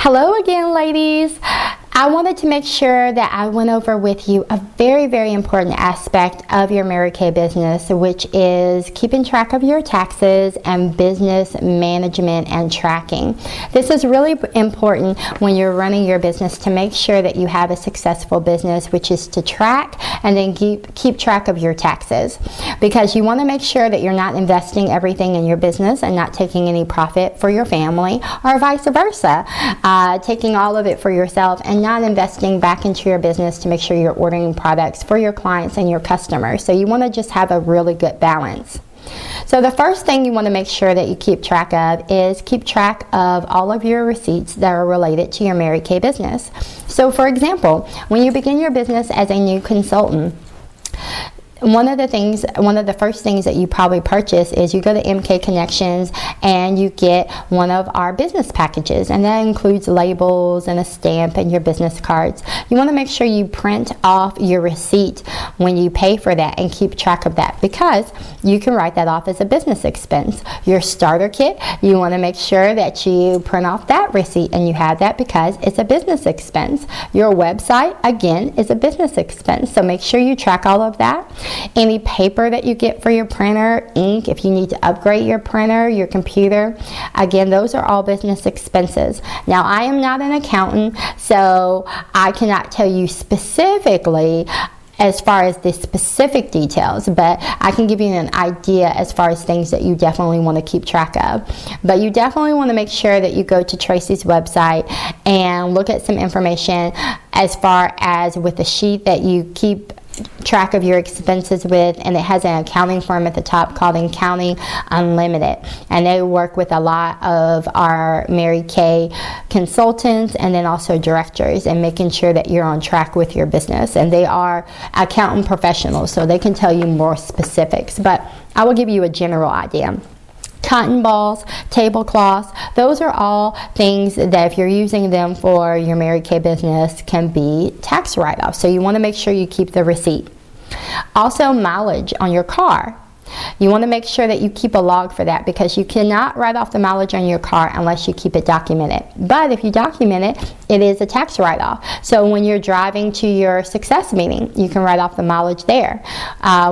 Hello again, ladies. I wanted to make sure that I went over with you a very, very important aspect of your Mary Kay business, which is keeping track of your taxes and business management and tracking. This is really important when you're running your business to make sure that you have a successful business, which is to track and then keep track of your taxes, because you want to make sure that you're not investing everything in your business and not taking any profit for your family, or vice versa, taking all of it for yourself and not investing back into your business to make sure you're ordering products for your clients and your customers. So you want to just have a really good balance. So the first thing you want to make sure that you keep track of is keep track of all of your receipts that are related to your Mary Kay business. So for example, when you begin your business as a new consultant, one of the first things that you probably purchase is you go to MK Connections and you get one of our business packages, and that includes labels and a stamp and your business cards. You want to make sure you print off your receipt when you pay for that and keep track of that, because you can write that off as a business expense. Your starter kit, you want to make sure that you print off that receipt and you have that because it's a business expense. Your website, again, is a business expense, so make sure you track all of that. Any paper that you get for your printer, ink, if you need to upgrade your printer, your computer, again, those are all business expenses. Now, I am not an accountant, so I cannot tell you specifically as far as the specific details, but I can give you an idea as far as things that you definitely want to keep track of. But you definitely want to make sure that you go to Tracy's website and look at some information as far as with the sheet that you keep track of your expenses with, and it has an accounting firm at the top called Accounting Unlimited, and they work with a lot of our Mary Kay consultants and then also directors, and making sure that you're on track with your business. And they are accountant professionals, so they can tell you more specifics, but I will give you a general idea. Cotton balls, tablecloths, those are all things that if you're using them for your Mary Kay business can be tax write-offs. So you want to make sure you keep the receipt. Also, mileage on your car. You want to make sure that you keep a log for that, because you cannot write off the mileage on your car unless you keep it documented. But if you document it, it is a tax write-off. So when you're driving to your success meeting, you can write off the mileage there.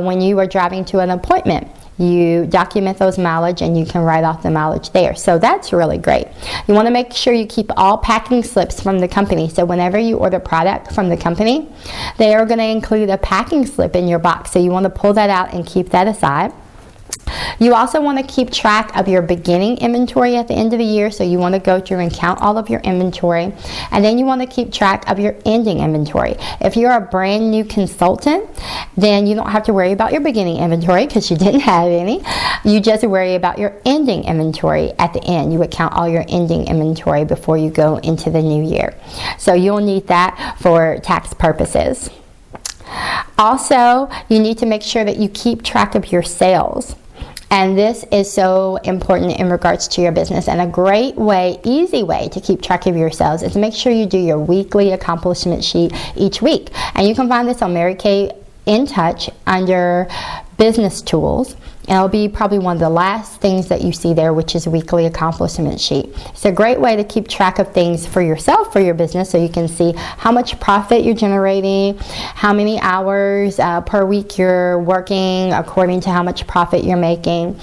When you are driving to an appointment, you document those mileage and you can write off the mileage there. So that's really great. You want to make sure you keep all packing slips from the company. So whenever you order product from the company, they are going to include a packing slip in your box. So you want to pull that out and keep that aside. You also want to keep track of your beginning inventory at the end of the year, so you want to go through and count all of your inventory, and then you want to keep track of your ending inventory. If you're a brand new consultant, then you don't have to worry about your beginning inventory because you didn't have any. You just worry about your ending inventory at the end. You would count all your ending inventory before you go into the new year. So you'll need that for tax purposes. Also, you need to make sure that you keep track of your sales. And this is so important in regards to your business. And a great way, easy way to keep track of your sales is to make sure you do your weekly accomplishment sheet each week. And you can find this on Mary Kay In Touch under Business Tools. And it'll be probably one of the last things that you see there, which is a weekly accomplishment sheet. It's a great way to keep track of things for yourself, for your business, so you can see how much profit you're generating, how many hours per week you're working according to how much profit you're making.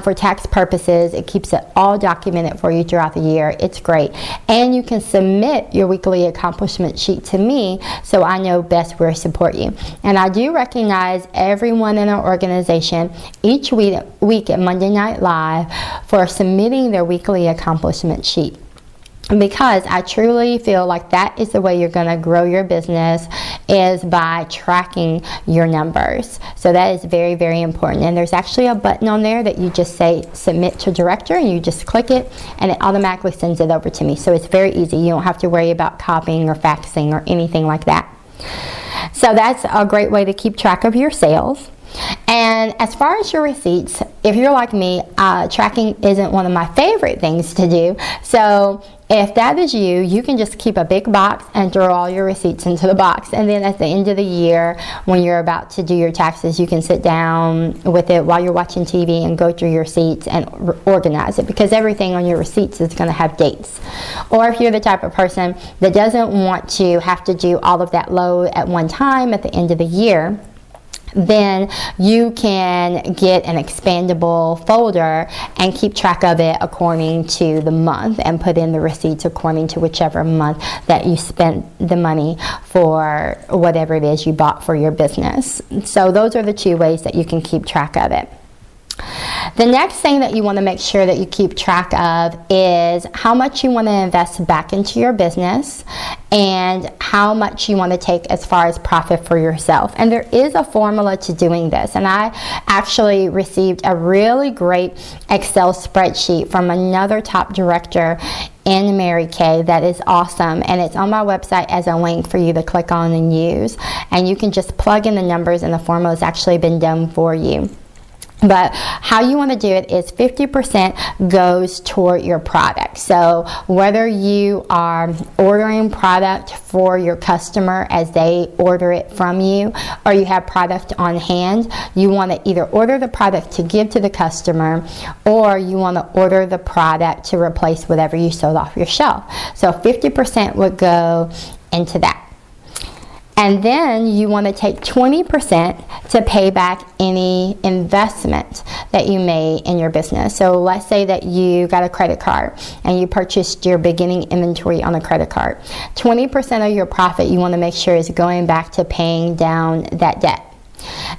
For tax purposes, it keeps it all documented for you throughout the year. It's great. And you can submit your weekly accomplishment sheet to me so I know best where to support you. And I do recognize everyone in our organization each week at Monday Night Live for submitting their weekly accomplishment sheet, because I truly feel like that is the way you're going to grow your business, is by tracking your numbers. So that is very, very important. And there's actually a button on there that you just say submit to director, and you just click it and it automatically sends it over to me. So it's very easy. You don't have to worry about copying or faxing or anything like that. So that's a great way to keep track of your sales. And as far as your receipts, if you're like me, tracking isn't one of my favorite things to do. So if that is you, you can just keep a big box and throw all your receipts into the box. And then at the end of the year, when you're about to do your taxes, you can sit down with it while you're watching TV and go through your receipts and organize it, because everything on your receipts is going to have dates. Or if you're the type of person that doesn't want to have to do all of that load at one time at the end of the year, then you can get an expandable folder and keep track of it according to the month and put in the receipts according to whichever month that you spent the money for whatever it is you bought for your business. So those are the two ways that you can keep track of it. The next thing that you want to make sure that you keep track of is how much you want to invest back into your business and how much you want to take as far as profit for yourself. And there is a formula to doing this. And I actually received a really great Excel spreadsheet from another top director in Mary Kay that is awesome, and it's on my website as a link for you to click on and use. And you can just plug in the numbers and the formula has actually been done for you. But how you want to do it is 50% goes toward your product. So whether you are ordering product for your customer as they order it from you, or you have product on hand, you want to either order the product to give to the customer, or you want to order the product to replace whatever you sold off your shelf. So 50% would go into that. And then you want to take 20% to pay back any investment that you made in your business. So let's say that you got a credit card and you purchased your beginning inventory on a credit card. 20% of your profit you want to make sure is going back to paying down that debt.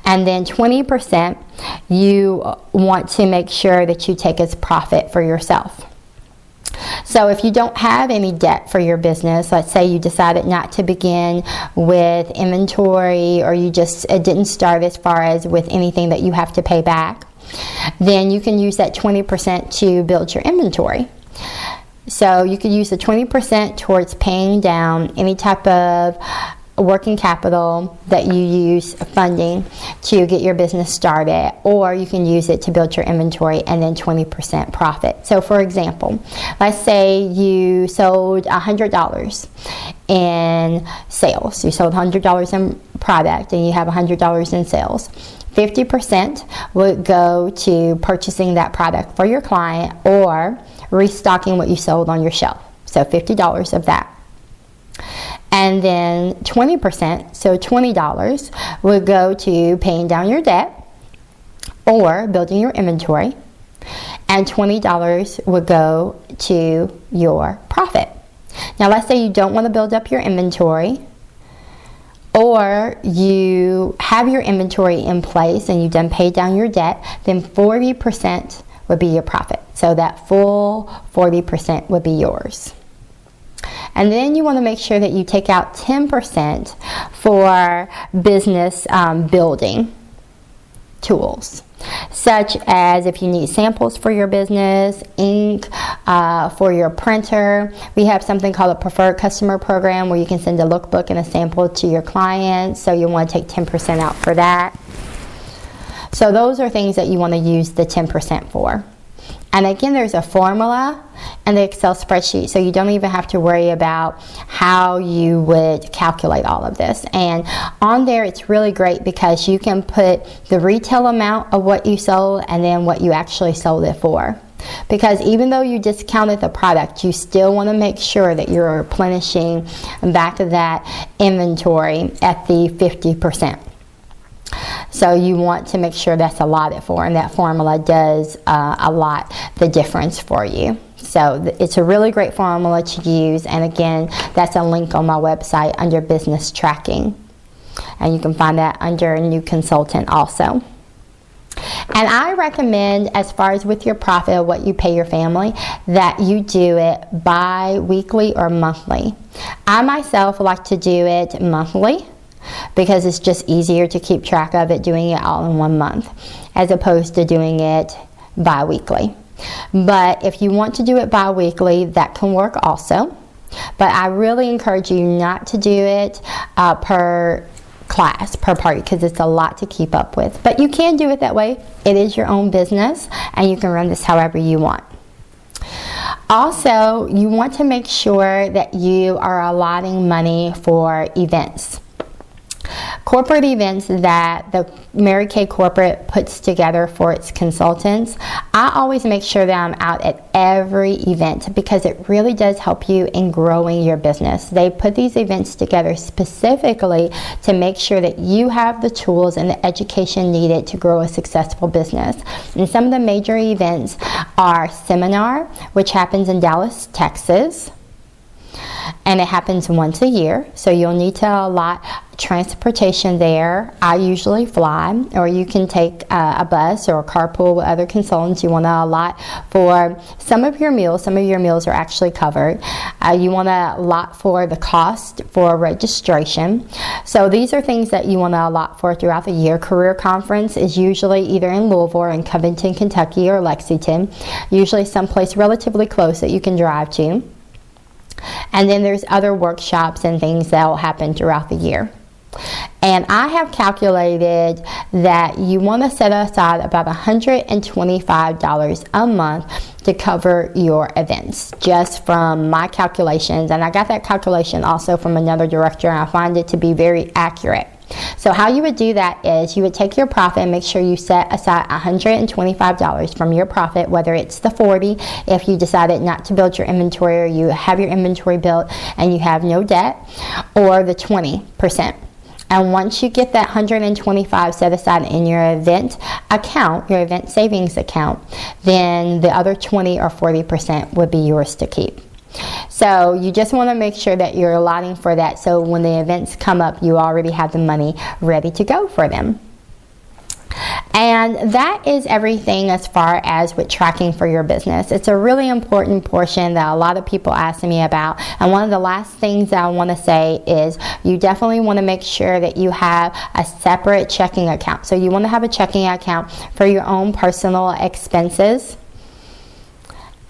And then 20% you want to make sure that you take as profit for yourself. So if you don't have any debt for your business, let's say you decided not to begin with inventory, or you just didn't start as far as with anything that you have to pay back, then you can use that 20% to build your inventory. So you could use the 20% towards paying down any type of working capital that you use funding to get your business started, or you can use it to build your inventory and then 20% profit. So for example, let's say you sold $100 in sales. You sold $100 in product and you have $100 in sales. 50% would go to purchasing that product for your client or restocking what you sold on your shelf. So $50 of that. And then 20%, so $20, would go to paying down your debt or building your inventory. And $20 would go to your profit. Now let's say you don't want to build up your inventory, or you have your inventory in place and you've done paid down your debt, then 40% would be your profit. So that full 40% would be yours. And then you want to make sure that you take out 10% for business building tools, such as if you need samples for your business, ink for your printer. We have something called a preferred customer program where you can send a lookbook and a sample to your clients, so you want to take 10% out for that. So those are things that you want to use the 10% for. And again, there's a formula in the Excel spreadsheet, so you don't even have to worry about how you would calculate all of this. And on there, it's really great because you can put the retail amount of what you sold and then what you actually sold it for. Because even though you discounted the product, you still want to make sure that you're replenishing back to that inventory at the 50%. So you want to make sure that's allotted for, and that formula does allot the difference for you. So it's a really great formula to use, and again, that's a link on my website under business tracking, and you can find that under new consultant also. And I recommend, as far as with your profit, what you pay your family, that you do it bi-weekly or monthly. I myself like to do it monthly, because it's just easier to keep track of it doing it all in 1 month as opposed to doing it bi-weekly. But if you want to do it bi-weekly, that can work also. But I really encourage you not to do it per class per party because it's a lot to keep up with. But you can do it that way. It is your own business and you can run this however you want. Also, you want to make sure that you are allotting money for events. Corporate events that the Mary Kay Corporate puts together for its consultants, I always make sure that I'm out at every event because it really does help you in growing your business. They put these events together specifically to make sure that you have the tools and the education needed to grow a successful business. And some of the major events are Seminar, which happens in Dallas, Texas. And it happens once a year, so you'll need to allot transportation there. I usually fly, or you can take a bus or a carpool with other consultants. You want to allot for some of your meals. Some of your meals are actually covered. You want to allot for the cost for registration. So these are things that you want to allot for throughout the year. Career Conference is usually either in Louisville or in Covington, Kentucky, or Lexington, usually someplace relatively close that you can drive to. And then there's other workshops and things that will happen throughout the year. And I have calculated that you want to set aside about $125 a month to cover your events, just from my calculations. And I got that calculation also from another director, and I find it to be very accurate. So how you would do that is you would take your profit and make sure you set aside $125 from your profit, whether it's the 40 if you decided not to build your inventory, or you have your inventory built and you have no debt, or the 20%. And once you get that $125 set aside in your event account, your event savings account, then the other 20 or 40% would be yours to keep. So you just want to make sure that you're allotting for that, so when the events come up, you already have the money ready to go for them. And that is everything as far as with tracking for your business. It's a really important portion that a lot of people ask me about. And one of the last things that I want to say is you definitely want to make sure that you have a separate checking account. So you want to have a checking account for your own personal expenses.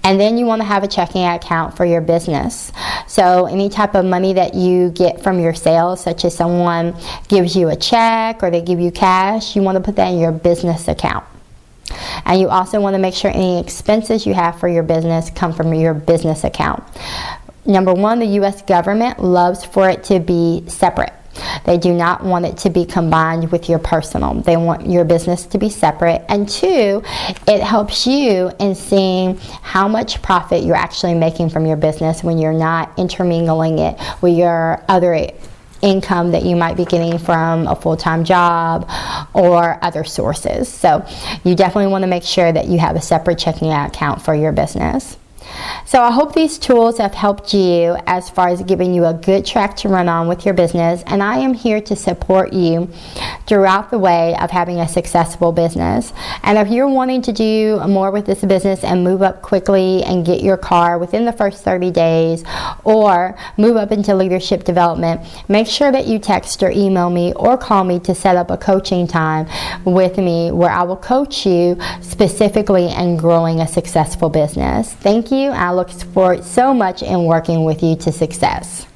And then you want to have a checking account for your business. So any type of money that you get from your sales, such as someone gives you a check or they give you cash, you want to put that in your business account. And you also want to make sure any expenses you have for your business come from your business account. Number one, the U.S. government loves for it to be separate. They do not want it to be combined with your personal. They want your business to be separate. And two, it helps you in seeing how much profit you're actually making from your business when you're not intermingling it with your other income that you might be getting from a full-time job or other sources. So you definitely want to make sure that you have a separate checking account for your business. So I hope these tools have helped you as far as giving you a good track to run on with your business, and I am here to support you throughout the way of having a successful business. And if you're wanting to do more with this business and move up quickly and get your car within the first 30 days or move up into leadership development, make sure that you text or email me or call me to set up a coaching time with me where I will coach you specifically in growing a successful business. Thank you. I look forward so much in working with you to success.